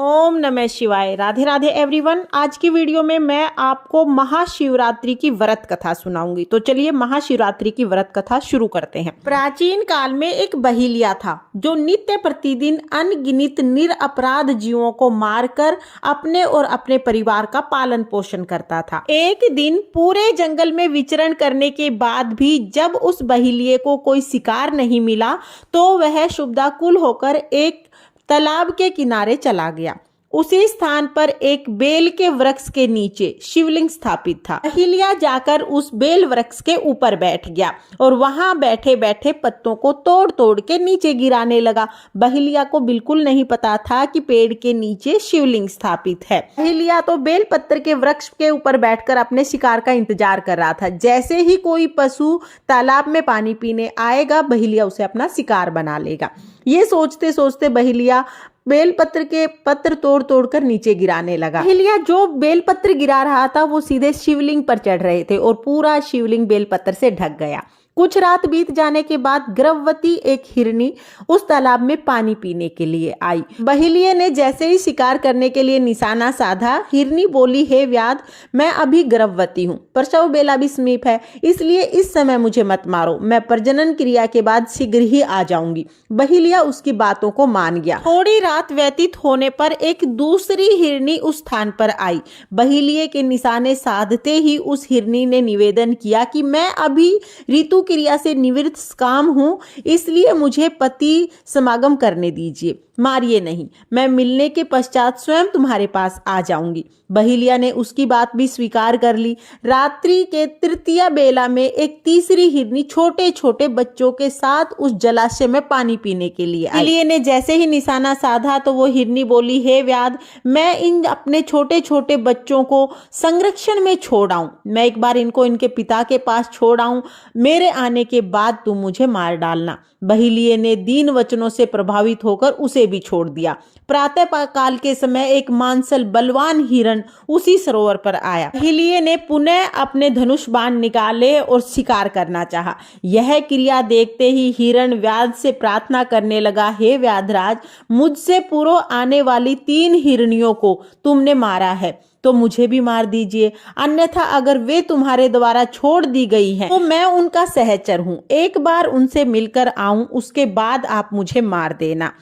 ओम नमः शिवाय। राधे राधे एवरीवन। आज की वीडियो में मैं आपको महाशिवरात्रि की व्रत कथा सुनाऊंगी। तो चलिए महाशिवरात्रि की व्रत कथा शुरू करते हैं। प्राचीन काल में एक बहिलिया था जो नित्य प्रतिदिन अनगिनत निरपराध जीवों को मारकर अपने और अपने परिवार का पालन पोषण करता था। एक दिन पूरे जंगल में विचरण करने के बाद भी जब उस बहिलिये को कोई शिकार नहीं मिला तो वह शुभदाकुल होकर एक तालाब के किनारे चला गया। उसी स्थान पर एक बेल के वृक्ष के नीचे शिवलिंग स्थापित था। बहिलिया जाकर उस बेल वृक्ष के ऊपर बैठ गया और वहां बैठे बैठे पत्तों को तोड़ तोड़ के नीचे गिराने लगा। बहिलिया को बिल्कुल नहीं पता था कि पेड़ के नीचे शिवलिंग स्थापित है। बहिलिया तो बेल पत्र के वृक्ष के ऊपर बैठकर अपने शिकार का इंतजार कर रहा था। जैसे ही कोई पशु तालाब में पानी पीने आएगा, बहिलिया उसे अपना शिकार बना लेगा। ये सोचते सोचते बहिलिया बेलपत्र के पत्र तोड़ तोड़ कर नीचे गिराने लगा। बहिलिया जो बेलपत्र गिरा रहा था वो सीधे शिवलिंग पर चढ़ रहे थे और पूरा शिवलिंग बेलपत्र से ढक गया। कुछ रात बीत जाने के बाद गर्भवती एक हिरनी उस तालाब में पानी पीने के लिए आई। बहिलिये ने जैसे ही शिकार करने के लिए निशाना साधा, हिरनी बोली, हे व्याध, मैं अभी गर्भवती हूँ, प्रसव बेला भी समीप है, इसलिए इस समय मुझे मत मारो, मैं प्रजनन क्रिया के बाद शीघ्र ही आ जाऊंगी। बहिलिया उसकी बातों को मान गया। थोड़ी रात व्यतीत होने पर एक दूसरी हिरनी उस स्थान पर आई। बहिलिये के निशाने साधते ही उस हिरनी ने निवेदन किया कि मैं अभी ऋतु क्रिया से निवृत्त काम हूं, इसलिए मुझे पति समागम करने दीजिए, मारिए नहीं, मैं मिलने के पश्चात स्वयं तुम्हारे पास आ जाऊंगी। बहिलिया ने उसकी बात भी स्वीकार कर ली। रात्रि के तृतीय बेला में एक तीसरी हिरनी छोटे छोटे बच्चों के साथ उस जलाशय में पानी पीने के लिए आई। बहिलिया ने जैसे ही निशाना साधा तो वो हिरनी बोली, हे व्याध, मैं इन अपने छोटे छोटे बच्चों को संरक्षण में छोड़ आऊं, मैं एक बार इनको इनके पिता के पास छोड़ आऊं, मेरे आने के बाद तुम मुझे मार डालना। बहिलिये ने दीन वचनों से प्रभावित होकर उसे भी छोड़ दिया। प्रातः काल के समय एक मांसल बलवान हिरण उसी सरोवर पर आया। बहिलिये ने पुनः अपने धनुष बाण निकाले और शिकार करना चाहा। यह क्रिया देखते ही हिरण व्याध से प्रार्थना करने लगा, हे व्याधराज, मुझसे पूर्व आने वाली 3 हिरणियों को तुमने मारा है तो मुझे भी मार दीजिए, अन्यथा अगर वे तुम्हारे द्वारा छोड़ दी गई हैं तो मैं उनका सहचर हूं, एक बार उनसे मिलकर आऊं, उसके बाद आप मुझे मार देना।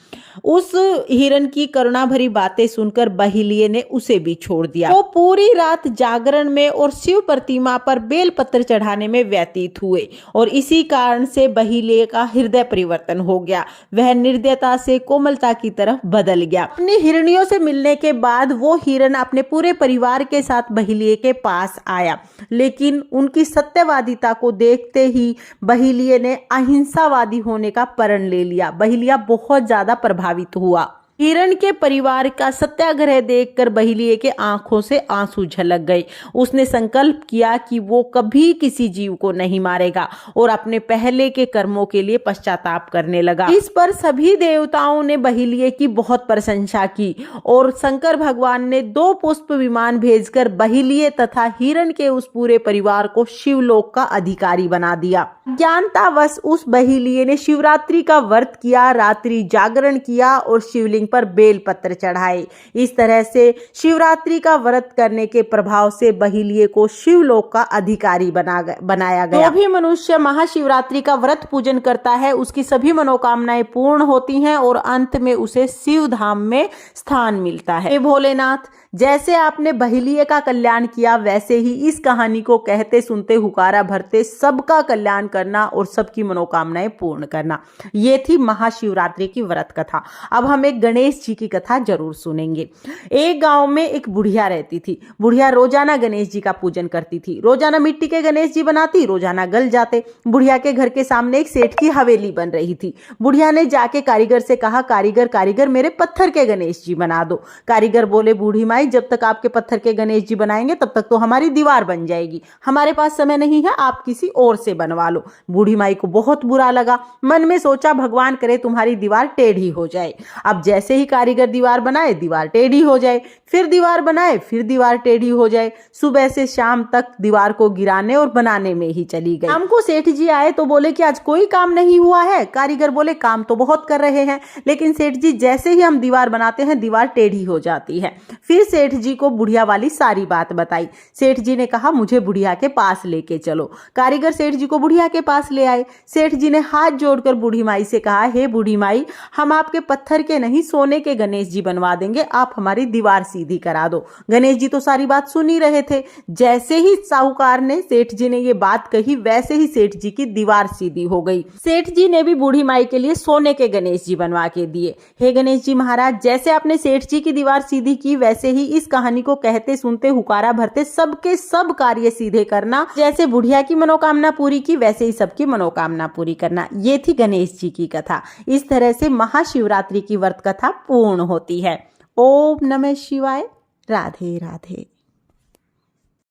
उस हिरण की करुणा भरी बातें सुनकर बहिलिये ने उसे भी छोड़ दिया। वो पूरी रात जागरण में और शिव प्रतिमा पर बेलपत्र चढ़ाने में व्यतीत हुए और इसी कारण से बहिलिये का हृदय परिवर्तन हो गया। वह निर्दयता से कोमलता की तरफ बदल गया। अपनी हिरणियों से मिलने के बाद वो हिरण अपने पूरे परिवार के साथ बहिलिये के पास आया, लेकिन उनकी सत्यवादिता को देखते ही बहिलिये ने अहिंसावादी होने का प्रण ले लिया। बहिलिया बहुत ज्यादा प्रभावित हुआ। हिरण के परिवार का सत्याग्रह देखकर बहिलिये के आंखों से आंसू झलक गए। उसने संकल्प किया कि वो कभी किसी जीव को नहीं मारेगा और अपने पहले के कर्मों के लिए पश्चाताप करने लगा। इस पर सभी देवताओं ने बहिलिये की बहुत प्रशंसा की और शंकर भगवान ने 2 पुष्प विमान भेजकर बहिलिये तथा हिरण के उस पूरे परिवार को शिवलोक का अधिकारी बना दिया। ज्ञानतावश उस बहिलिये ने शिवरात्रि का व्रत किया, रात्रि जागरण किया और शिवलिंग पर बेलपत्र चढ़ाए। इस तरह से शिवरात्रि का व्रत करने के प्रभाव से बहिलिये को शिवलोक का अधिकारी बनाया गया। जो भी मनुष्य महाशिवरात्रि का व्रत पूजन करता है उसकी सभी मनोकामनाएं पूर्ण होती हैं और अंत में उसे शिव धाम में स्थान मिलता है। हे भोलेनाथ, जैसे आपने बहिलिये का कल्याण किया वैसे ही इस कहानी को कहते सुनते हुकारा भरते सबका कल्याण करना और सबकी मनोकामनाएं पूर्ण करना। ये थी महाशिवरात्रि की व्रत कथा। अब हम एक गणेश जी की कथा जरूर सुनेंगे। एक गांव में एक बुढ़िया रहती थी। बुढ़िया रोजाना गणेश जी का पूजन करती थी। रोजाना मिट्टी के गणेश जी बनाती, रोजाना गल जाते। बुढ़िया के घर के सामने एक सेठ की हवेली बन रही थी। बुढ़िया ने जाके कारीगर से कहा, कारीगर मेरे पत्थर के गणेश जी बना दो। कारीगर बोले, बूढ़ी माई, जब तक आपके पत्थर के गणेश जी बनाएंगे तब तक तो हमारी दीवार बन जाएगी, हमारे पास समय नहीं है, आप किसी और से बनवा लो। बूढ़ी माई को बहुत बुरा लगा। मन में सोचा, भगवान करे तुम्हारी दीवार टेढ़ी हो जाए। अब जैसे जैसे ही कारीगर दीवार बनाए दीवार टेढ़ी हो जाए, फिर दीवार बनाए फिर दीवार टेढ़ी हो जाए। सुबह से शाम तक दीवार को गिराने और बनाने में ही चली गई। शाम को सेठ जी आए तो बोले कि आज कोई काम नहीं हुआ है। कारीगर बोले काम तो बहुत कर रहे हैं, लेकिन सेठ जी जैसे ही हम दीवार बनाते हैं दीवार टेढ़ी हो जाती है। फिर सेठ जी को बुढ़िया वाली सारी बात बताई। सेठ जी ने कहा मुझे बुढ़िया के पास लेके चलो। कारीगर सेठ जी को बुढ़िया के पास ले आए। सेठ जी ने हाथ जोड़कर बूढ़ी माई से कहा, हे बूढ़ी माई, हम आपके पत्थर के नहीं सोने के गणेश जी बनवा देंगे, आप हमारी दीवार सीधी करा दो। गणेश जी तो सारी बात सुन ही रहे थे। जैसे ही साहूकार ने सेठ जी ने ये बात कही वैसे ही सेठ जी की दीवार सीधी हो गई। सेठ जी ने भी बूढ़ी माई के लिए सोने के गणेश जी बनवा के दिए। हे गणेश जी महाराज, जैसे आपने सेठ जी की दीवार सीधी की वैसे ही इस कहानी को कहते सुनते हुकारा भरते सबके सब कार्य सीधे करना। जैसे बुढ़िया की मनोकामना पूरी की वैसे ही सबकी मनोकामना पूरी करना। ये थी गणेश जी की कथा। इस तरह से महाशिवरात्रि की व्रत कथा पूर्ण होती है। ओम नमः शिवाय। राधे राधे।